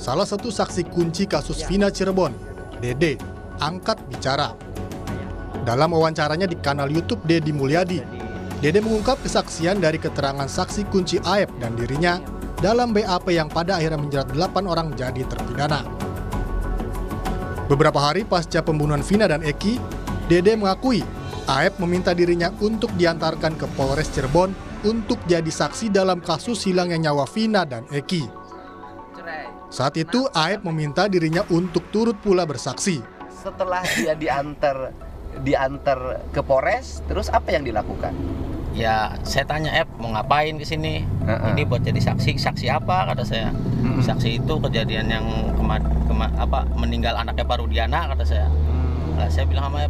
salah satu saksi kunci kasus Vina Cirebon, Dede, angkat bicara. Dalam wawancaranya di kanal YouTube Deddy Mulyadi, Dede mengungkap kesaksian dari keterangan saksi kunci Aep dan dirinya dalam BAP yang pada akhirnya menjerat 8 orang jadi terpidana. Beberapa hari pasca pembunuhan Vina dan Eki, Dede mengakui Aep meminta dirinya untuk diantarkan ke Polres Cirebon untuk jadi saksi dalam kasus hilangnya nyawa Vina dan Eki. Saat itu Aep meminta dirinya untuk turut pula bersaksi. Setelah dia diantar ke Polres, terus apa yang dilakukan? Ya, saya tanya mau ngapain ke sini? Ini buat jadi saksi apa kata saya. Saksi itu kejadian yang meninggal anaknya Pak Rudiana kata saya. Nah, saya bilang sama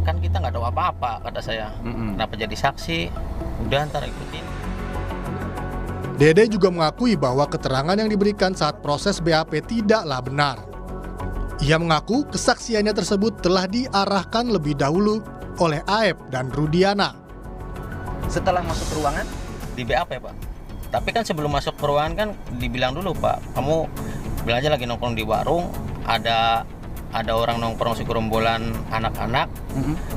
kan kita nggak tahu apa-apa kata saya. Kenapa jadi saksi? Udah ntar ikutin. Dede juga mengakui bahwa keterangan yang diberikan saat proses BAP tidaklah benar. Ia mengaku kesaksiannya tersebut telah diarahkan lebih dahulu oleh Aep dan Rudiana. Setelah masuk ruangan? Di BAP Pak. Tapi kan sebelum masuk ke ruangan kan dibilang dulu Pak, kamu bilang aja lagi nongkrong di warung, ada orang nongkrong segerombolan anak-anak,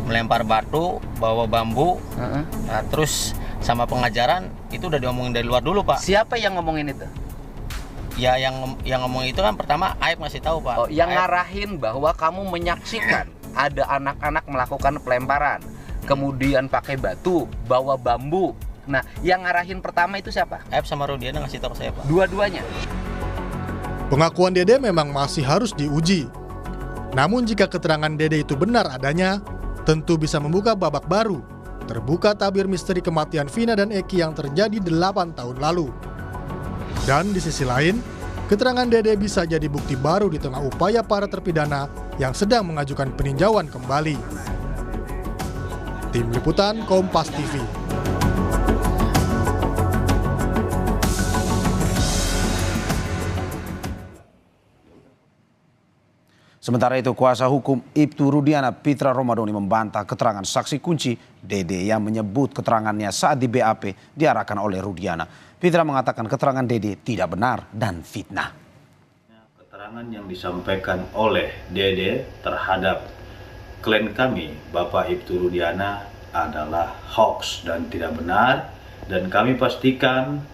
melempar batu, bawa bambu, nah, terus sama pengajaran itu udah diomongin dari luar dulu Pak. Siapa yang ngomongin itu? Ya yang ngomong itu kan pertama Aep ngasih tahu Pak. Oh, yang ngarahin bahwa kamu menyaksikan ada anak-anak melakukan pelemparan, kemudian pakai batu, bawa bambu. Nah, yang ngarahin pertama itu siapa? Aep sama Rudiana ngasih tahu saya Pak. Dua-duanya. Pengakuan Dede memang masih harus diuji. Namun jika keterangan Dede itu benar adanya, tentu bisa membuka babak baru. Terbuka tabir misteri kematian Vina dan Eki yang terjadi 8 tahun lalu. Dan di sisi lain, keterangan Dede bisa jadi bukti baru di tengah upaya para terpidana yang sedang mengajukan peninjauan kembali. Tim Liputan Kompas TV. Sementara itu, kuasa hukum Ibtu Rudiana Pitra Romadoni membantah keterangan saksi kunci Dede yang menyebut keterangannya saat di BAP diarahkan oleh Rudiana. Pitra mengatakan keterangan Dede tidak benar dan fitnah. Keterangan yang disampaikan oleh Dede terhadap klien kami, Bapak Ibtu Rudiana, adalah hoax dan tidak benar. Dan kami pastikan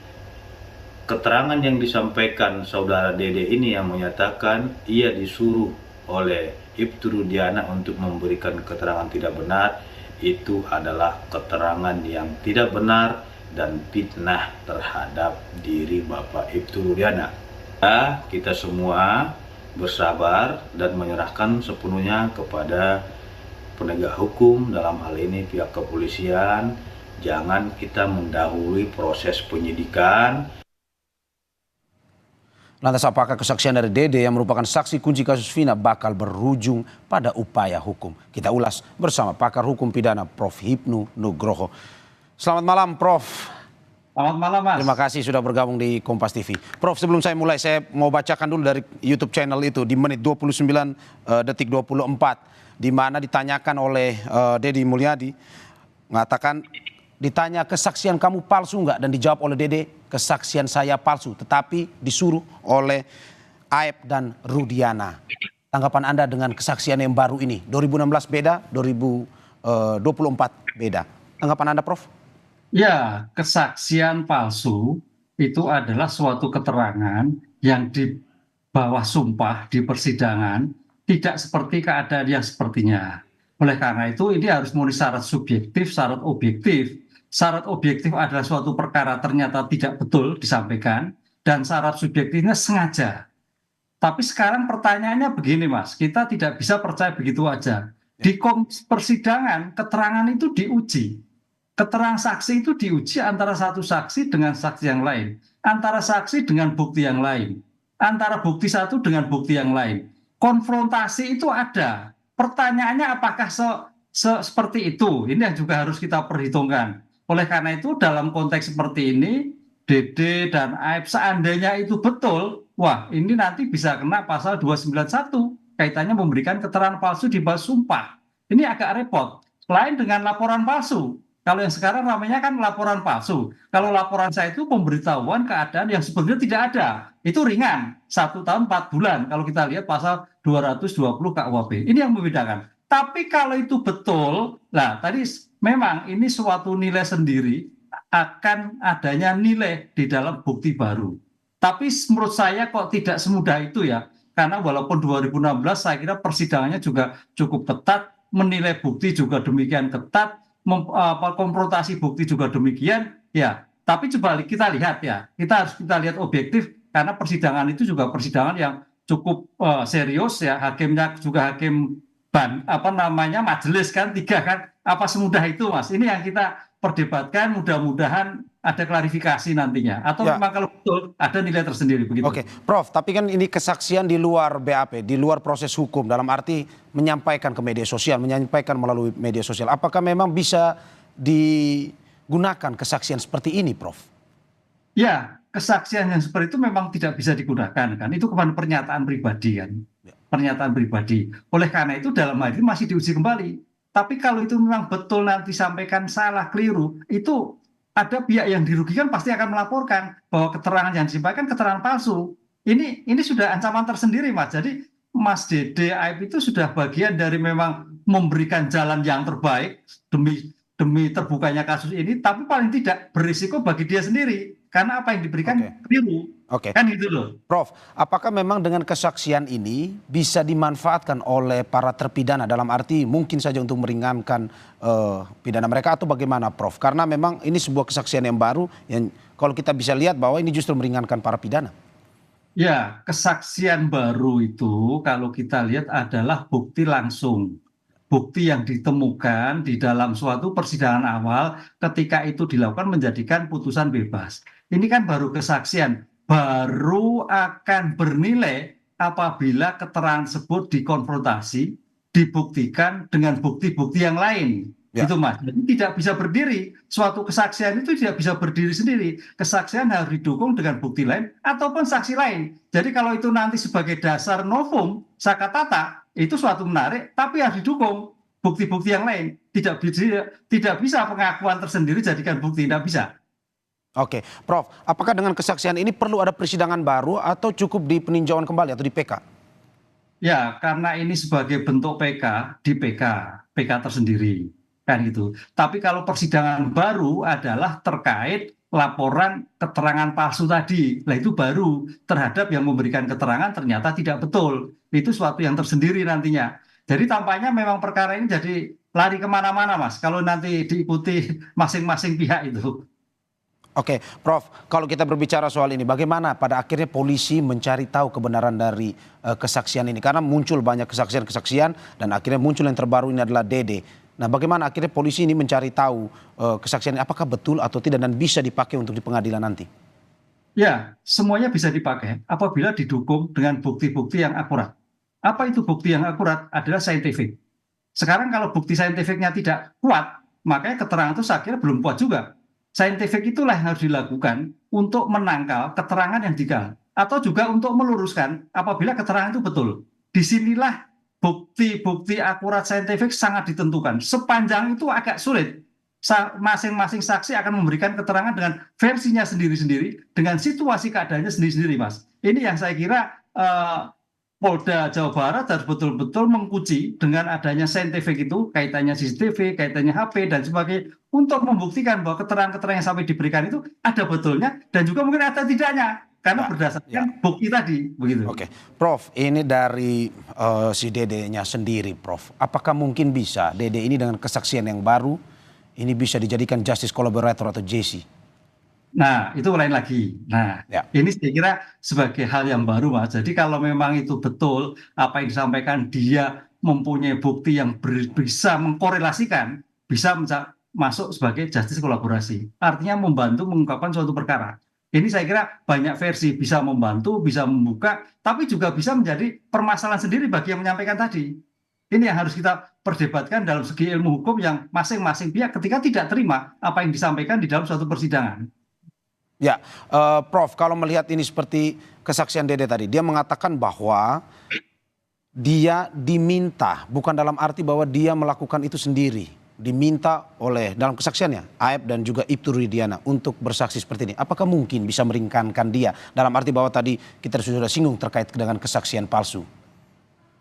keterangan yang disampaikan saudara Dede ini yang menyatakan ia disuruh oleh Ibtu Rudiana untuk memberikan keterangan tidak benar, itu adalah keterangan yang tidak benar dan fitnah terhadap diri Bapak Ibtu Rudiana. Kita semua bersabar dan menyerahkan sepenuhnya kepada penegak hukum, dalam hal ini pihak kepolisian. Jangan kita mendahului proses penyidikan. Lantas apakah kesaksian dari Dede yang merupakan saksi kunci kasus Vina bakal berujung pada upaya hukum? Kita ulas bersama pakar hukum pidana Prof. Hipnu Nugroho. Selamat malam Prof. Selamat malam Mas. Terima kasih sudah bergabung di Kompas TV. Prof, sebelum saya mulai saya mau bacakan dulu dari YouTube channel itu di menit 29 detik 24. Di mana ditanyakan oleh Deddy Mulyadi, mengatakan ditanya kesaksian kamu palsu nggak, dan dijawab oleh Dede kesaksian saya palsu, tetapi disuruh oleh Aep dan Rudiana. Tanggapan Anda dengan kesaksian yang baru ini? 2016 beda, 2024 beda. Tanggapan Anda, Prof? Ya, kesaksian palsu itu adalah suatu keterangan yang di bawah sumpah di persidangan tidak seperti keadaan yang sepertinya. Oleh karena itu ini harus memenuhi syarat subjektif, syarat objektif. Syarat objektif adalah suatu perkara ternyata tidak betul disampaikan, dan syarat subjektifnya sengaja. Tapi sekarang pertanyaannya begini Mas, kita tidak bisa percaya begitu aja. Di persidangan keterangan itu diuji. Keterangan saksi itu diuji antara satu saksi dengan saksi yang lain, antara saksi dengan bukti yang lain, antara bukti satu dengan bukti yang lain. Konfrontasi itu ada. Pertanyaannya apakah seperti itu? Ini yang juga harus kita perhitungkan. Oleh karena itu dalam konteks seperti ini, Dede dan Aep seandainya itu betul, wah ini nanti bisa kena pasal 291 kaitannya memberikan keterangan palsu di bawah sumpah. Ini agak repot. Lain dengan laporan palsu. Kalau yang sekarang namanya kan laporan palsu. Kalau laporan saya itu pemberitahuan keadaan yang sebenarnya tidak ada. Itu ringan, 1 tahun 4 bulan. Kalau kita lihat pasal 220 KUHP. Ini yang membedakan. Tapi kalau itu betul, nah tadi memang ini suatu nilai sendiri akan adanya nilai di dalam bukti baru. Tapi menurut saya kok tidak semudah itu ya. Karena walaupun 2016 saya kira persidangannya juga cukup ketat, menilai bukti juga demikian ketat, konfrontasi bukti juga demikian, ya. Tapi coba kita lihat ya, kita lihat objektif karena persidangan itu juga persidangan yang cukup serius ya, hakimnya juga hakim majelis kan 3 kan, apa semudah itu Mas? Ini yang kita perdebatkan, mudah-mudahan ada klarifikasi nantinya. Atau memang kalau betul ada nilai tersendiri begitu. Oke, Prof, tapi kan ini kesaksian di luar BAP, di luar proses hukum, dalam arti menyampaikan ke media sosial, menyampaikan melalui media sosial. Apakah memang bisa digunakan kesaksian seperti ini, Prof? Ya, kesaksian yang seperti itu memang tidak bisa digunakan kan. Itu kepada pernyataan pribadi kan. Pernyataan pribadi. Oleh karena itu dalam hal ini masih diuji kembali. Tapi kalau itu memang betul nanti sampaikan salah, keliru, itu ada pihak yang dirugikan pasti akan melaporkan bahwa keterangan yang disampaikan keterangan palsu. Ini sudah ancaman tersendiri Mas. Jadi Mas Dede Aib itu sudah bagian dari memang memberikan jalan yang terbaik demi terbukanya kasus ini, tapi paling tidak berisiko bagi dia sendiri karena apa yang diberikan keliru. Kan gitu loh. Prof, apakah memang dengan kesaksian ini bisa dimanfaatkan oleh para terpidana dalam arti mungkin saja untuk meringankan pidana mereka atau bagaimana, Prof? Karena memang ini sebuah kesaksian yang baru yang kalau kita bisa lihat bahwa ini justru meringankan para pidana. Ya, kesaksian baru itu kalau kita lihat adalah bukti langsung. Bukti yang ditemukan di dalam suatu persidangan awal ketika itu dilakukan menjadikan putusan bebas. Ini kan baru kesaksian. Baru akan bernilai apabila keterangan tersebut dikonfrontasi, dibuktikan dengan bukti-bukti yang lain. Itu Mas. Jadi tidak bisa berdiri. Suatu kesaksian itu tidak bisa berdiri sendiri. Kesaksian harus didukung dengan bukti lain ataupun saksi lain. Jadi kalau itu nanti sebagai dasar novum, sakatata, itu suatu menarik, tapi harus didukung bukti-bukti yang lain. Tidak bisa pengakuan tersendiri jadikan bukti, tidak bisa. Oke, Prof, apakah dengan kesaksian ini perlu ada persidangan baru atau cukup di peninjauan kembali atau di PK? Ya, karena ini sebagai bentuk PK, di PK tersendiri, kan gitu. Tapi kalau persidangan baru adalah terkait laporan keterangan palsu tadi, lah itu baru terhadap yang memberikan keterangan ternyata tidak betul. Itu suatu yang tersendiri nantinya. Jadi tampaknya memang perkara ini jadi lari kemana-mana, Mas, kalau nanti diikuti masing-masing pihak itu. Oke, Prof, kalau kita berbicara soal ini, bagaimana pada akhirnya polisi mencari tahu kebenaran dari kesaksian ini? Karena muncul banyak kesaksian-kesaksian dan akhirnya muncul yang terbaru ini adalah Dede. Nah, bagaimana akhirnya polisi ini mencari tahu kesaksian ini apakah betul atau tidak dan bisa dipakai untuk di pengadilan nanti? Ya, semuanya bisa dipakai apabila didukung dengan bukti-bukti yang akurat. Apa itu bukti yang akurat? Adalah saintifik. Sekarang kalau bukti saintifiknya tidak kuat, makanya keterangan itu saya kira belum kuat juga. Saintifik itulah yang harus dilakukan untuk menangkal keterangan yang digal. Atau juga untuk meluruskan apabila keterangan itu betul. Disinilah bukti-bukti akurat saintifik sangat ditentukan. Sepanjang itu agak sulit. Masing-masing saksi akan memberikan keterangan dengan versinya sendiri-sendiri, dengan situasi keadaannya sendiri-sendiri, Mas. Ini yang saya kira Polda Jawa Barat harus betul-betul menguji dengan adanya saintifik itu, kaitannya CCTV, kaitannya HP, dan sebagainya, untuk membuktikan bahwa keterangan-keterangan yang sampai diberikan itu ada betulnya, dan juga mungkin ada tidaknya, karena berdasarkan bukti tadi. Begitu. Oke, Prof, ini dari si Dede-nya sendiri, Prof. Apakah mungkin bisa Dede ini dengan kesaksian yang baru, ini bisa dijadikan justice collaborator atau JC? Nah, itu lain lagi. Nah, ini saya kira sebagai hal yang baru, Mas. Jadi kalau memang itu betul apa yang disampaikan, dia mempunyai bukti yang bisa mengkorelasikan, bisa masuk sebagai justice kolaborasi. Artinya membantu mengungkapkan suatu perkara. Ini saya kira banyak versi, bisa membantu, bisa membuka, tapi juga bisa menjadi permasalahan sendiri bagi yang menyampaikan tadi. Ini yang harus kita perdebatkan dalam segi ilmu hukum yang masing-masing pihak ketika tidak terima apa yang disampaikan di dalam suatu persidangan. Ya, Prof, kalau melihat ini seperti kesaksian Dede tadi, dia mengatakan bahwa dia diminta, bukan dalam arti bahwa dia melakukan itu sendiri. diminta oleh dalam kesaksiannya Aib dan juga Ibtu Rudiana untuk bersaksi seperti ini. Apakah mungkin bisa meringankan dia? Dalam arti bahwa tadi kita sudah singgung terkait dengan kesaksian palsu.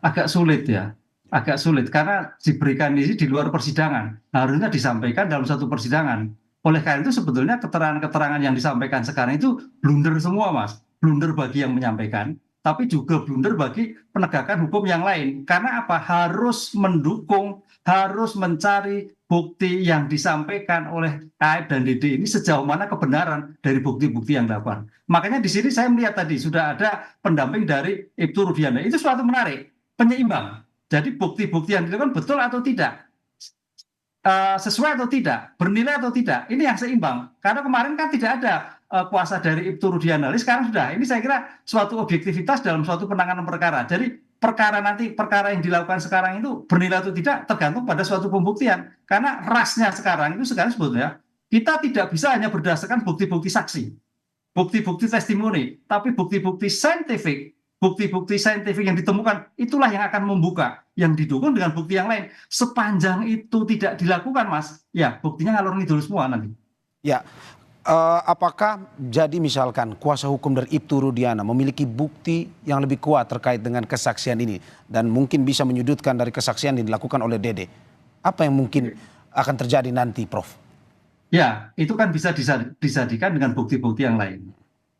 Agak sulit ya, agak sulit karena diberikan ini di luar persidangan. Harusnya disampaikan dalam satu persidangan. Oleh karena itu sebetulnya keterangan-keterangan yang disampaikan sekarang itu blunder semua, Mas. Blunder bagi yang menyampaikan, tapi juga blunder bagi penegakan hukum yang lain. Karena apa? Harus mendukung, harus mencari bukti yang disampaikan oleh Aib dan Dede ini sejauh mana kebenaran dari bukti-bukti yang dapat. Makanya di sini saya melihat tadi sudah ada pendamping dari Ibtu Rudiana. Itu suatu menarik, penyeimbang. Jadi bukti-bukti yang dilakukan betul atau tidak, sesuai atau tidak, bernilai atau tidak, ini yang seimbang. Karena kemarin kan tidak ada kuasa dari Ibtu Rudiana, sekarang sudah. Ini saya kira suatu objektivitas dalam suatu penanganan perkara. Jadi perkara yang dilakukan sekarang itu bernilai atau tidak tergantung pada suatu pembuktian. Karena rasnya sekarang itu sekarang sebetulnya kita tidak bisa hanya berdasarkan bukti-bukti saksi, bukti-bukti testimoni, tapi bukti-bukti saintifik. Bukti-bukti saintifik yang ditemukan itulah yang akan membuka, yang didukung dengan bukti yang lain. Sepanjang itu tidak dilakukan, Mas, ya buktinya ngalor ngidul semua nanti. Ya, apakah jadi misalkan kuasa hukum dari Ibtu Rudiana memiliki bukti yang lebih kuat terkait dengan kesaksian ini dan mungkin bisa menyudutkan dari kesaksian yang dilakukan oleh Dede? Apa yang mungkin akan terjadi nanti, Prof? Ya, itu kan bisa disadikan dengan bukti-bukti yang lain.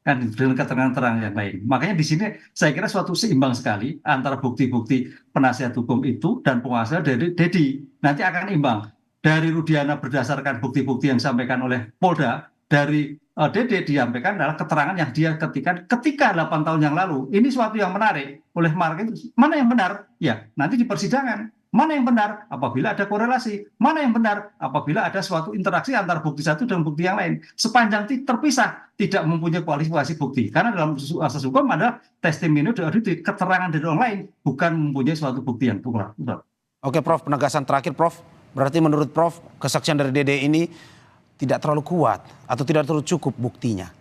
Kan dengan keterangan-keterangan yang lain. Makanya di sini saya kira suatu seimbang sekali antara bukti-bukti penasihat hukum itu dan penguasa dari Dedi. Nanti akan imbang. Dari Rudiana berdasarkan bukti-bukti yang disampaikan oleh Polda, dari Dede disampaikan adalah keterangan yang dia ketika 8 tahun yang lalu. Ini suatu yang menarik. Oleh market mana yang benar? Ya, nanti di persidangan. Mana yang benar? Apabila ada korelasi. Mana yang benar? Apabila ada suatu interaksi antara bukti satu dan bukti yang lain. Sepanjang terpisah, tidak mempunyai kualifikasi bukti. Karena dalam asas hukum adalah testimoni dari keterangan dari orang lain, bukan mempunyai suatu bukti yang kuat. Oke, Prof, penegasan terakhir, Prof. Berarti menurut Prof, kesaksian dari Dede ini tidak terlalu kuat atau tidak terlalu cukup buktinya?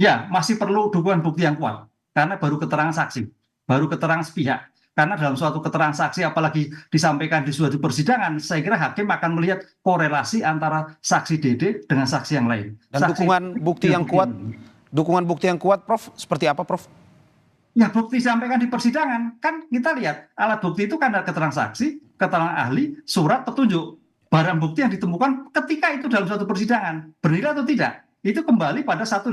Ya, masih perlu dukungan bukti yang kuat. Karena baru keterangan saksi, baru keterangan sepihak. Karena dalam suatu keterangan saksi apalagi disampaikan di suatu persidangan, saya kira hakim akan melihat korelasi antara saksi Dede dengan saksi yang lain. Dan saksi, dukungan bukti yang kuat, Prof, seperti apa, Prof? Ya, bukti disampaikan di persidangan. Kan kita lihat alat bukti itu kan ada keterangan saksi, keterangan ahli, surat petunjuk. Barang bukti yang ditemukan ketika itu dalam suatu persidangan, bernilai atau tidak, itu kembali pada 184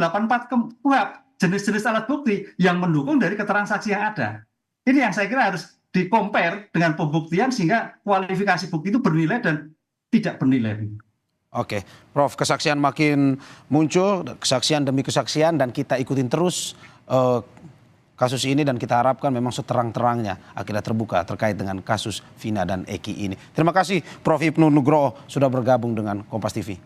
KUHP, jenis-jenis alat bukti yang mendukung dari keterangan saksi yang ada. Ini yang saya kira harus di-compare dengan pembuktian sehingga kualifikasi bukti itu bernilai dan tidak bernilai. Oke, Prof, kesaksian makin muncul, kesaksian demi kesaksian, dan kita ikutin terus kasus ini dan kita harapkan memang seterang-terangnya akhirnya terbuka terkait dengan kasus Vina dan Eki ini. Terima kasih Prof Ibnu Nugroho sudah bergabung dengan Kompas TV.